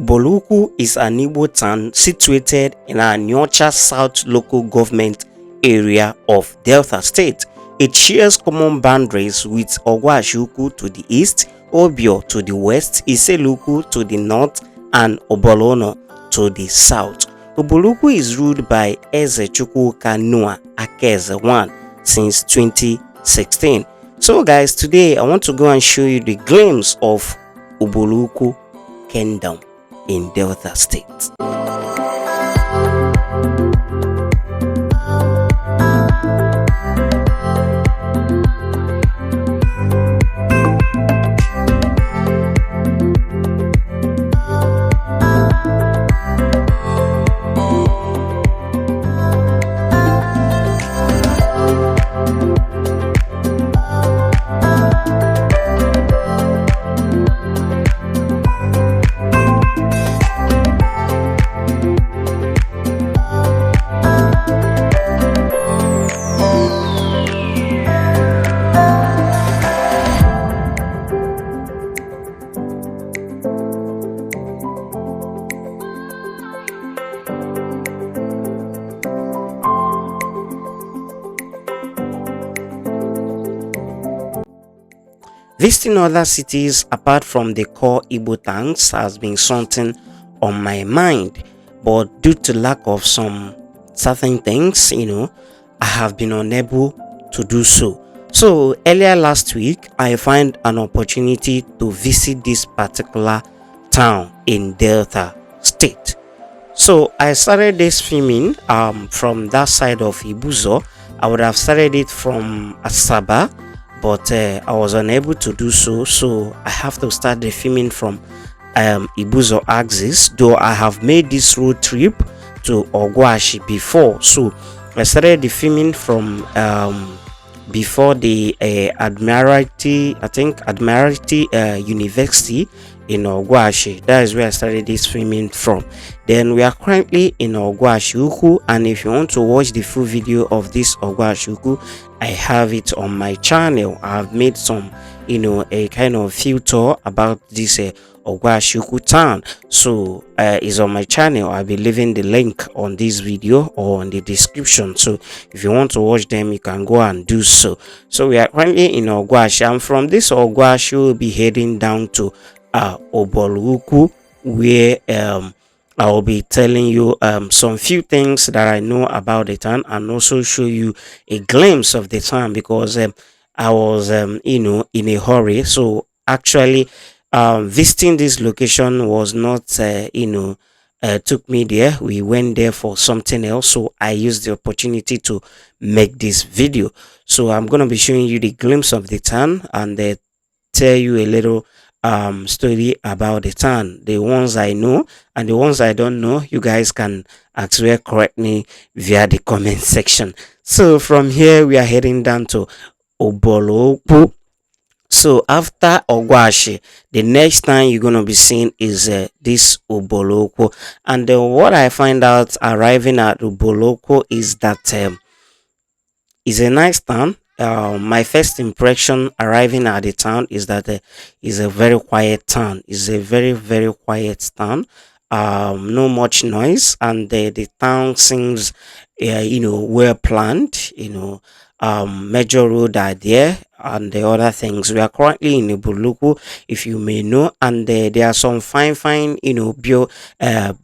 UBULU UKU is an Igbo town situated in Anyocha South local government area of Delta State. It shares common boundaries with Ogwashi Ukwu to the east, Obio to the west, Iselu Ukwu to the north, and Obolono to the south. UBULU UKU is ruled by Eze Chukwuka Noah Akeze I since 2016. So guys, today I want to go and show you the glimpse of UBULU UKU Kingdom in Delta State. Visiting other cities apart from the core Igbo towns has been something on my mind, but due to lack of some certain things, I have been unable to do so. So earlier last week, I found an opportunity to visit this particular town in Delta State. So I started this filming from that side of Ibuzo. I would have started it from Asaba, but I was unable to do so, so I have to start the filming from Ibuzo axis, though I have made this road trip to Ogwashi before. So I started the filming from before the Admiralty University in Ogwashi. That is where I started this filming from. Then we are currently in Ogwashi Ukwu, and if you want to watch the full video of this Ogwashi Ukwu, I have it on my channel. I have made some a kind of filter about this Ogwashi Ukwu town, so it's on my channel. I'll be leaving the link on this video or in the description, so if you want to watch them, you can go and do so. So we are currently in Ogwashi, and from this Ogwashi we'll be heading down to UBULU UKU, where I will be telling you some few things that I know about the town, and also show you a glimpse of the town, because I was in a hurry. So actually visiting this location was not took me there. We went there for something else, so I used the opportunity to make this video. So I'm gonna be showing you the glimpse of the town and tell you a little story about the town, the ones I know and the ones I don't know. You guys can actually correct me via the comment section. So from here we are heading down to UBULU UKU. So after Ogwashi, the next time you're gonna be seeing is this UBULU UKU. And what I find out arriving at UBULU UKU is that it's a nice town. My first impression arriving at the town is that it's a very quiet town. It's a very, very quiet town. No much noise, and the town seems well planned. Major road are there and the other things. We are currently in UBULU UKU, if you may know, and there are some fine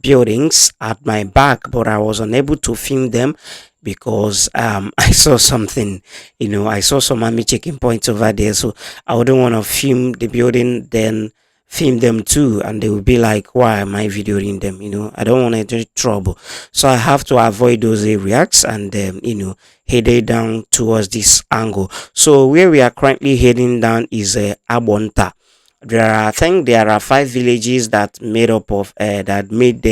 buildings at my back, but I was unable to film them because I saw something, I saw some army checking points over there, so I wouldn't want to film the building then film them too, and they will be like, why am I videoing them? I don't want to get trouble, so I have to avoid those areas and headed down towards this angle. So where we are currently heading down is Agbonta. I think there are 5 villages that made up of that made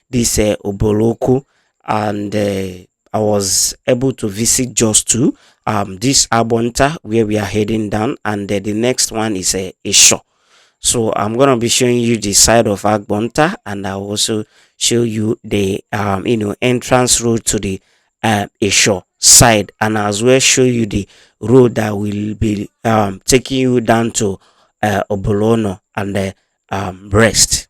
this UBULU UKU, and I was able to visit just 2. This Agbonta, where we are heading down, and the next one is Isho. So I'm gonna be showing you the side of Agbonta, and I'll also show you the entrance road to the Isho side, and as well show you the road that will be taking you down to Obolono and the rest.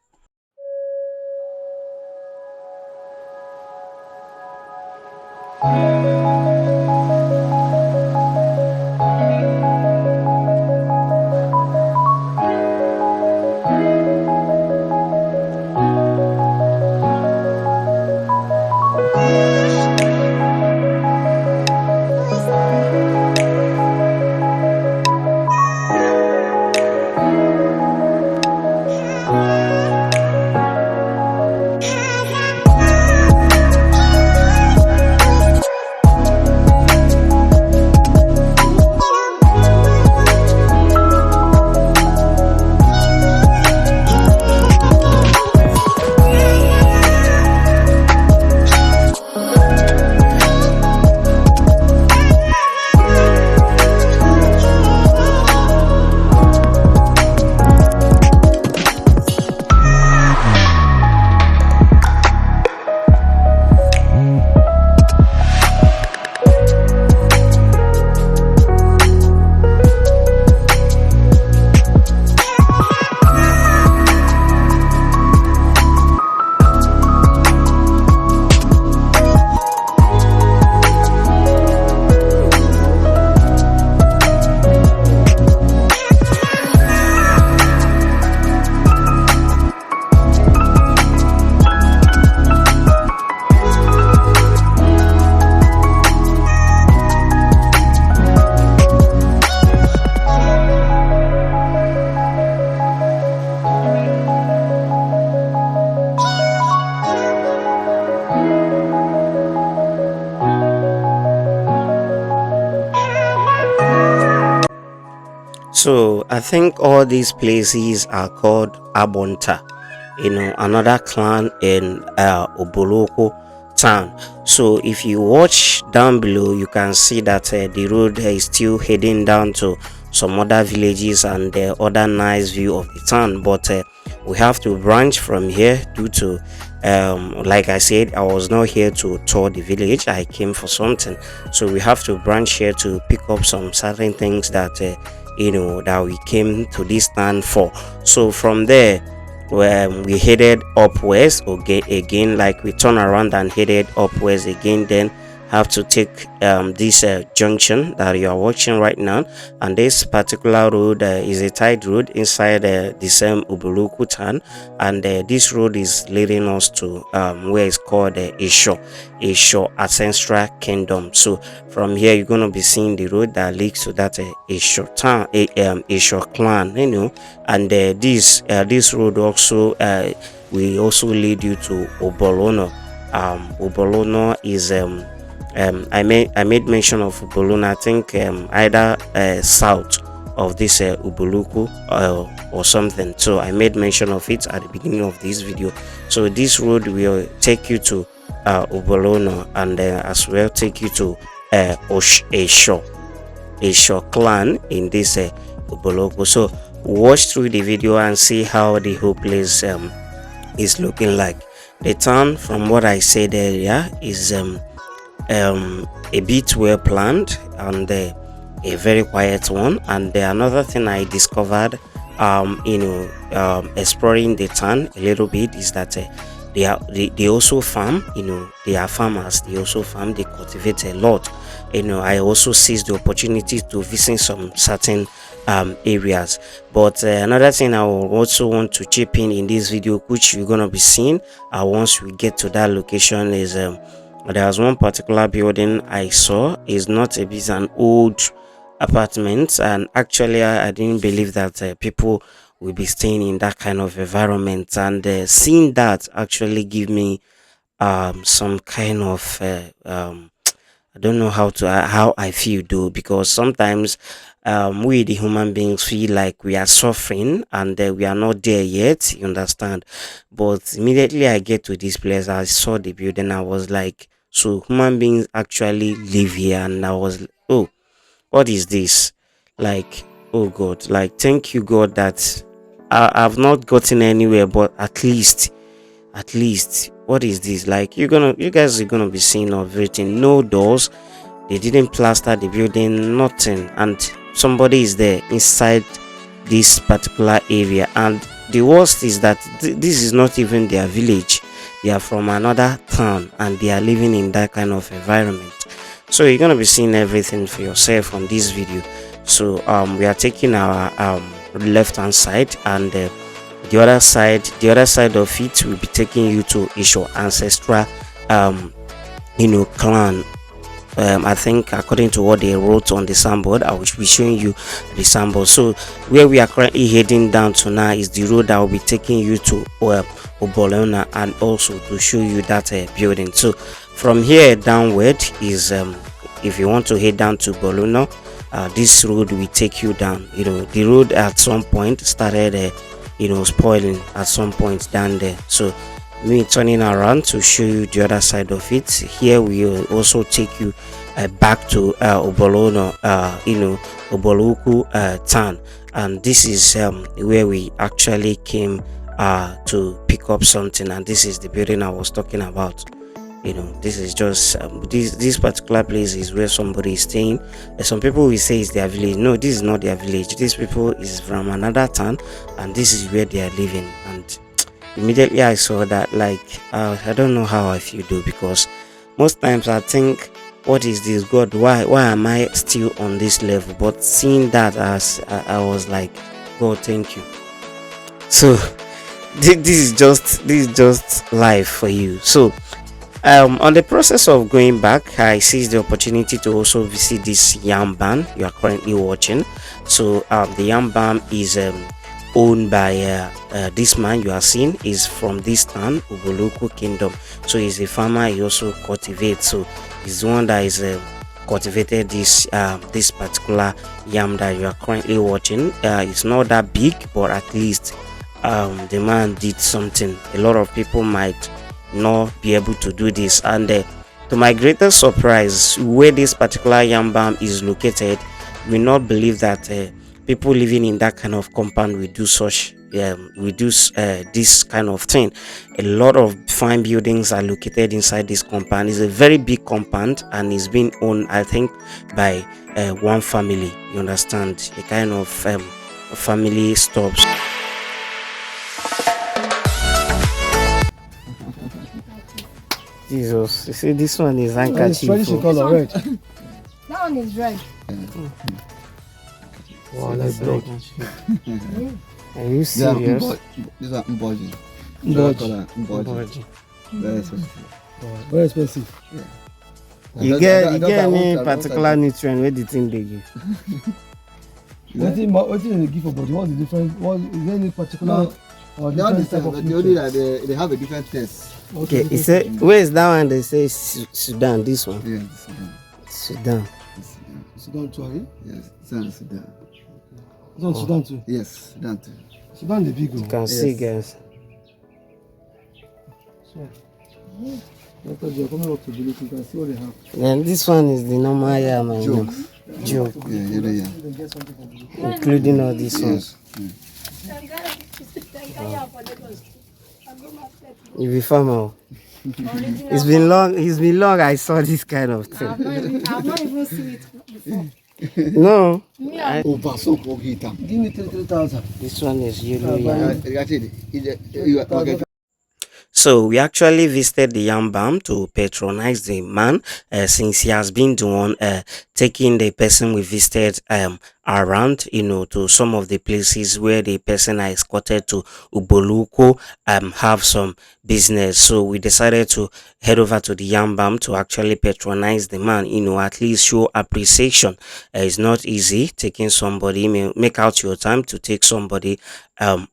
So I think all these places are called Agbonta, another clan in UBULU UKU town. So if you watch down below, you can see that the road is still heading down to some other villages and the other nice view of the town, but we have to branch from here due to like I said, I was not here to tour the village. I came for something, so we have to branch here to pick up some certain things that that we came to this town for. So from there, we headed upwards again, like we turn around and headed upwards again, then have to take this junction that you are watching right now. And this particular road is a tight road inside the same UBULU UKU town, and this road is leading us to where it's called Isho Ancestral Kingdom. So from here you're going to be seeing the road that leads to that Isho town, Isho clan, and this road also will also lead you to Obolono. Obolono is I made mention of UBULU, I think either south of this UBULU UKU or something. So I made mention of it at the beginning of this video. So this road will take you to UBULU and as well take you to Isho clan in this UBULU UKU. So watch through the video and see how the whole place is looking like. The town, from what I said earlier, is a bit well planned and a very quiet one. And another thing I discovered exploring the town a little bit is that they also farm. They are farmers. They also farm. They cultivate a lot. I also seized the opportunity to visit some certain areas. But another thing I will also want to chip in this video, which you're gonna be seeing once we get to that location, is there's one particular building I saw. Is not a bit an old apartment, and actually I didn't believe that people will be staying in that kind of environment, and seeing that actually give me some kind of I don't know how I feel though, because sometimes we the human beings feel like we are suffering and we are not there yet, you understand. But immediately I get to this place, I saw the building, I was like, so human beings actually live here, and I was, oh, what is this? Like, oh God, like, thank you God that I've not gotten anywhere, but at least, what is this? Like, you guys are gonna be seeing everything. No doors, they didn't plaster the building, nothing, and somebody is there inside this particular area. And the worst is that this is not even their village. they are from another town and they are living in that kind of environment. So you're gonna be seeing everything for yourself on this video. So we are taking our left hand side, and the other side of it will be taking you to Isho ancestral clan. I think according to what they wrote on the signboard, I will be showing you the signboard. So where we are currently heading down to now is the road that will be taking you to UBULU, and also to show you that building. So from here downward is if you want to head down to UBULU, this road will take you down. The road at some point started spoiling at some point down there. So me turning around to show you the other side of it. Here we will also take you back to UBULU UKU town, and this is where we actually came to pick up something, and this is the building I was talking about. This is just this particular place is where somebody is staying. Some people will say it's their village. No, this is not their village. These people is from another town, and this is where they are living. And immediately I saw that, like, I don't know how I feel though, because most times I think, what is this, God, why am I still on this level? But seeing that, as I was like, God, thank you. So this is just life for you. So on the process of going back, I seized the opportunity to also visit this yam barn you are currently watching. So the yam barn is owned by this man you are seeing, is from this town, UBULU UKU kingdom. So he's a farmer, he also cultivates. So he's the one that is cultivated this particular yam that you are currently watching. It's not that big, but at least the man did something. A lot of people might not be able to do this, and to my greatest surprise, where this particular yam barn is located, you will not believe that people living in that kind of compound will do such this kind of thing. A lot of fine buildings are located inside this compound. It's a very big compound, and it's being owned, I think, by one family. You understand, a kind of family stops. Jesus, you see, this one is handkerchief. Red. That one is red. Wow, that's big. Are you serious? These are unboji. Very expensive. Very expensive. Yeah. You get any particular nutrient where the thing they give? What do they give for body? What's the difference? What is there any particular? They all the same, but the only that they have a different taste. Okay, he said, where is that one? They say Sudan. This one. Yeah, Sudan. Sudan too, eh? Yes, Sudan. It's on Sudan too. Yes, Sudan too. Sudan the big one. You can see, guys. So, because you're coming up to Believe, you can see what they have. Then this one is the normal yam, I know. Joke. Yeah. Including all these ones. You be farmer. It's been long I saw this kind of thing. I've not even seen it before. No. Give me 3,000. This one is yellow yam. You So we actually visited the yam barn to patronize the man, since he has been the one taking the person we visited around, to some of the places where the person I escorted to UBULU UKU have some business. So we decided to head over to the yam barn to actually patronize the man, at least show appreciation. It's not easy taking somebody, make out your time to take somebody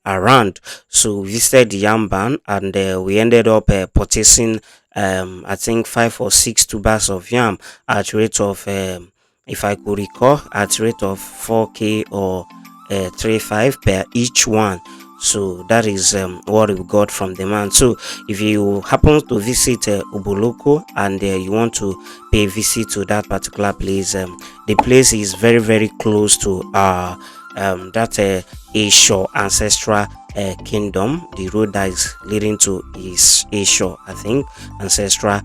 around. So we visited the yam barn, and we ended up purchasing I think 5 or 6 tubers of yam at rate of if I could recall, at rate of 4k or 3.5 per each one. So that is what we got from the man. So if you happen to visit UBULU UKU and you want to pay a visit to that particular place, the place is very, very close to that Isho ancestral kingdom. The road that is leading to is Isho, I think, ancestral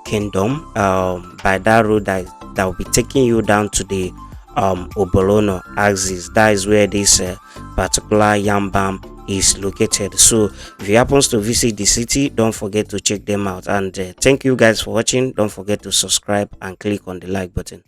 kingdom. By that road that will be taking you down to the UBULU axis. That is where this particular yam barn is located. So if you happens to visit the city, don't forget to check them out. And thank you guys for watching. Don't forget to subscribe and click on the like button.